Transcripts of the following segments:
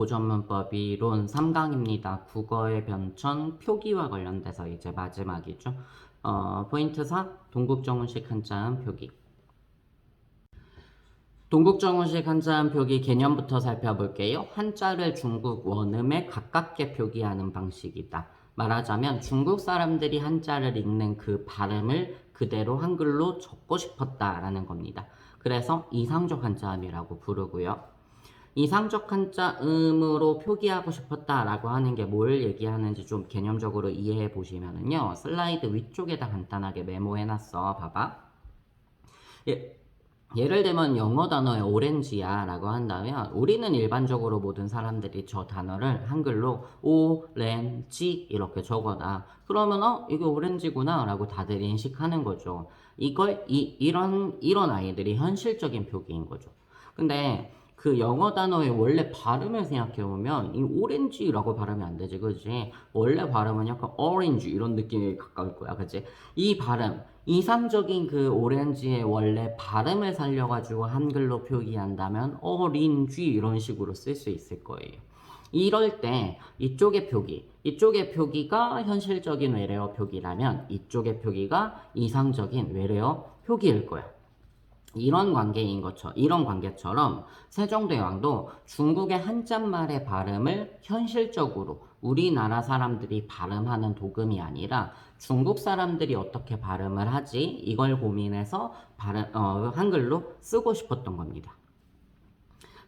고전문법 이론 3강입니다. 국어의 변천, 표기와 관련돼서 이제 마지막이죠. 포인트 4, 동국정운식 한자음 표기. 동국정운식 한자음 표기 개념부터 살펴볼게요. 한자를 중국 원음에 가깝게 표기하는 방식이다. 말하자면 중국 사람들이 한자를 읽는 그 발음을 그대로 한글로 적고 싶었다라는 겁니다. 그래서 이상적 한자음이라고 부르고요. 이상적 한자음으로 표기하고 싶었다라고 하는 게 뭘 얘기하는지 좀 개념적으로 이해해 보시면은요. 슬라이드 위쪽에다 간단하게 메모해놨어. 봐봐. 예를 들면 영어 단어에 오렌지야 라고 한다면 우리는 일반적으로 모든 사람들이 저 단어를 한글로 오렌지 이렇게 적어놔. 그러면 이게 오렌지구나 라고 다들 인식하는 거죠. 이런 아이들이 현실적인 표기인 거죠. 근데 그 영어 단어의 원래 발음을 생각해보면 이 오렌지라고 발음이 안 되지, 그지? 원래 발음은 약간 오렌지 이런 느낌이 가까울 거야, 그지? 이 발음, 이상적인 그 오렌지의 원래 발음을 살려가지고 한글로 표기한다면 어린쥐 이런 식으로 쓸 수 있을 거예요. 이럴 때 이쪽의 표기가 현실적인 외래어 표기라면 이쪽의 표기가 이상적인 외래어 표기일 거야. 이런 관계처럼 세종대왕도 중국의 한자말의 발음을 현실적으로 우리나라 사람들이 발음하는 도금이 아니라 중국 사람들이 어떻게 발음을 하지 이걸 고민해서 한글로 쓰고 싶었던 겁니다.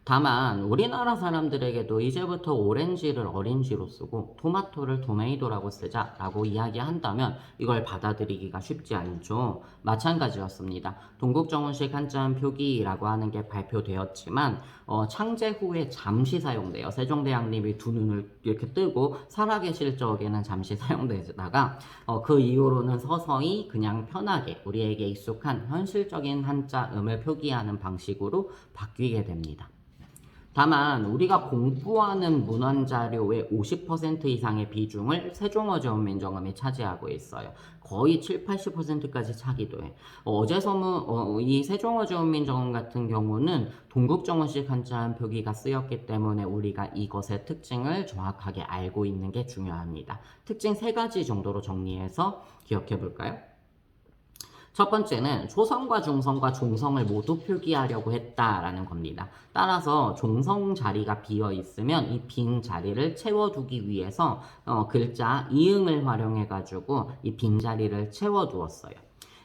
다만 우리나라 사람들에게도 이제부터 오렌지를 어린지로 쓰고 토마토를 토메이도라고 쓰자라고 이야기한다면 이걸 받아들이기가 쉽지 않죠. 마찬가지였습니다. 동국정운식 한자음 표기라고 하는 게 발표되었지만 창제 후에 잠시 사용돼요. 세종대왕님이 두 눈을 이렇게 뜨고 살아계실 적에는 잠시 사용되다가 그 이후로는 서서히 그냥 편하게 우리에게 익숙한 현실적인 한자음을 표기하는 방식으로 바뀌게 됩니다. 다만 우리가 공부하는 문헌자료의 50% 이상의 비중을 세종어조원민정음이 차지하고 있어요. 거의 7, 80%까지 차기도 해. 이 세종어조원민정음 같은 경우는 동국정원식 한자음 표기가 쓰였기 때문에 우리가 이것의 특징을 정확하게 알고 있는 게 중요합니다. 특징 3가지 정도로 정리해서 기억해 볼까요? 첫 번째는 초성과 중성과 종성을 모두 표기하려고 했다라는 겁니다. 따라서 종성 자리가 비어 있으면 이 빈 자리를 채워두기 위해서 글자 이응을 활용해 가지고 이 빈 자리를 채워두었어요.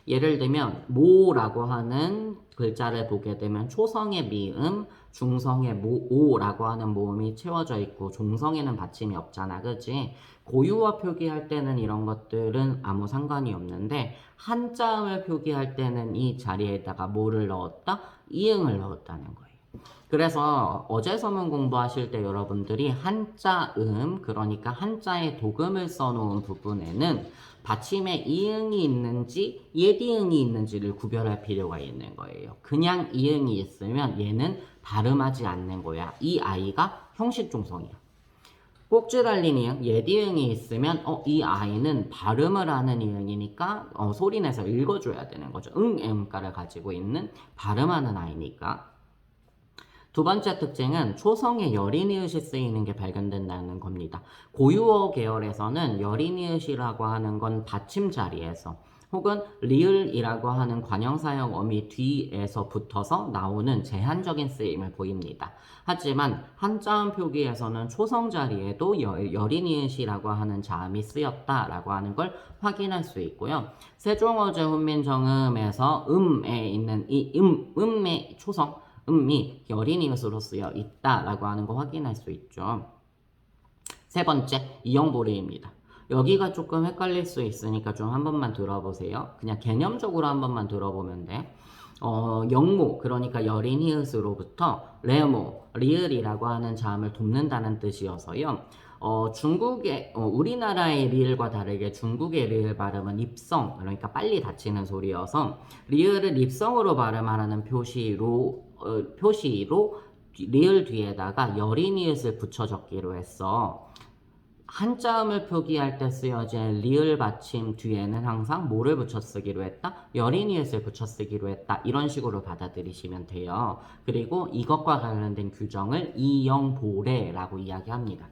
예를 들면 모라고 하는 글자를 보게 되면 초성의 미음, 중성의 오라고 하는 모음이 채워져 있고 종성에는 받침이 없잖아, 그치? 고유어 표기할 때는 이런 것들은 아무 상관이 없는데 한자음을 표기할 때는 이 자리에다가 뭐를 넣었다? 이응을 넣었다는 거예요. 그래서 어제 서문 공부하실 때 여러분들이 한자음, 그러니까 한자에 도금을 써놓은 부분에는 받침에 이응이 있는지 예디응이 있는지를 구별할 필요가 있는 거예요. 그냥 이응이 있으면 얘는 발음하지 않는 거야. 이 아이가 형식종성이야. 꼭지 달린 이응, 예디응이 있으면 이 아이는 발음을 하는 이응이니까 소리내서 읽어줘야 되는 거죠. 음가를 가지고 있는 발음하는 아이니까. 두 번째 특징은 초성에 여린이읒이 쓰이는 게 발견된다는 겁니다. 고유어 계열에서는 여린이읒이라고 하는 건 받침 자리에서 혹은 리을이라고 하는 관형사형 어미 뒤에서 붙어서 나오는 제한적인 쓰임을 보입니다. 하지만 한자음 표기에서는 초성 자리에도 여린이읒이라고 하는 자음이 쓰였다라고 하는 걸 확인할 수 있고요. 세종어제 훈민정음에서 음에 있는 이 음의 초성 음이 여린이읒으로 쓰여 있다라고 하는 거 확인할 수 있죠. 세 번째, 이형보리입니다. 여기가 조금 헷갈릴 수 있으니까 좀 한 번만 들어보세요. 그냥 개념적으로 한 번만 들어보면 돼. 영모, 그러니까 여린이읒으로부터 레모, 리을이라고 하는 자음을 돕는다는 뜻이어서요. 우리나라의 리을과 다르게 중국의 리을 발음은 입성, 그러니까 빨리 닫히는 소리여서 리을을 입성으로 발음하라는 표시로 리을 뒤에다가 여린이읒을 붙여 적기로 했어. 한자음을 표기할 때 쓰여진 리을 받침 뒤에는 항상 뭐를 붙여 쓰기로 했다? 열인이웃을 붙여 쓰기로 했다. 이런 식으로 받아들이시면 돼요. 그리고 이것과 관련된 규정을 이영보래라고 이야기합니다.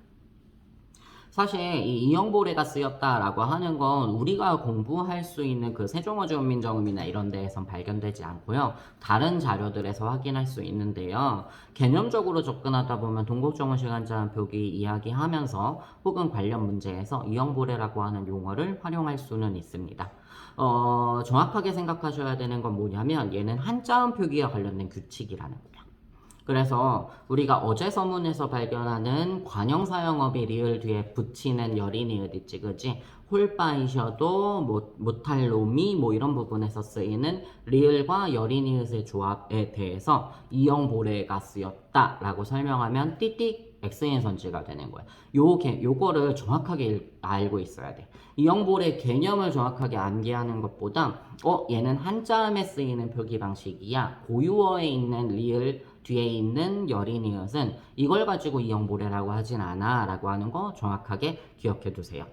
사실 이 이영보래가 쓰였다라고 하는 건 우리가 공부할 수 있는 그 세종어주문민정음이나 이런 데에선 발견되지 않고요. 다른 자료들에서 확인할 수 있는데요. 개념적으로 접근하다 보면 동국정원식 한자음 표기 이야기하면서 혹은 관련 문제에서 이영보래라고 하는 용어를 활용할 수는 있습니다. 정확하게 생각하셔야 되는 건 뭐냐면 얘는 한자음 표기와 관련된 규칙이라는 거예요. 그래서 우리가 어제 서문에서 발견하는 관형사형업이 리을 뒤에 붙이는 열이니을 있지, 그지? 홀바이셔도 못할 놈이 뭐 이런 부분에서 쓰이는 리을과 열이니을의 조합에 대해서 이영보래가 쓰였다라고 설명하면 띠띠 X인 선지가 되는 거예요. 요거를 정확하게 알고 있어야 돼. 이영보래 개념을 정확하게 암기하는 것보다 얘는 한자음에 쓰이는 표기 방식이야. 고유어에 있는 리을 뒤에 있는 열이니엇은 이걸 가지고 이영보래라고 하진 않아 라고 하는 거 정확하게 기억해 두세요.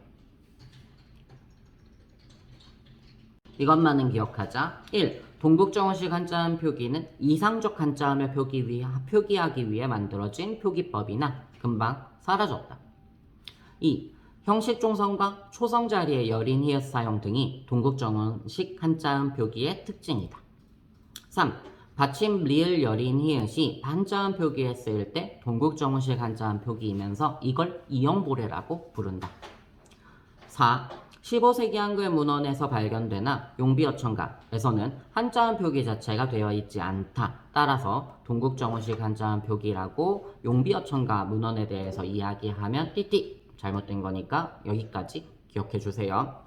이것만은 기억하자. 1. 동국정원식 한자음 표기는 이상적 한자음을 표기하기 위해 만들어진 표기법이나 금방 사라졌다. 2. 형식 종성과 초성 자리의 열인 히읗 사용 등이 동국정원식 한자음 표기의 특징이다. 3. 받침 리을 열인 히읗이 한자음 표기에 쓰일 때 동국정원식 한자음 표기이면서 이걸 이영보래라고 부른다. 4. 15세기 한글 문헌에서 발견되나 용비어천가에서는 한자음 표기 자체가 되어 있지 않다. 따라서 동국정원식 한자음 표기라고 용비어천가 문헌에 대해서 이야기하면 띠띠 잘못된 거니까 여기까지 기억해 주세요.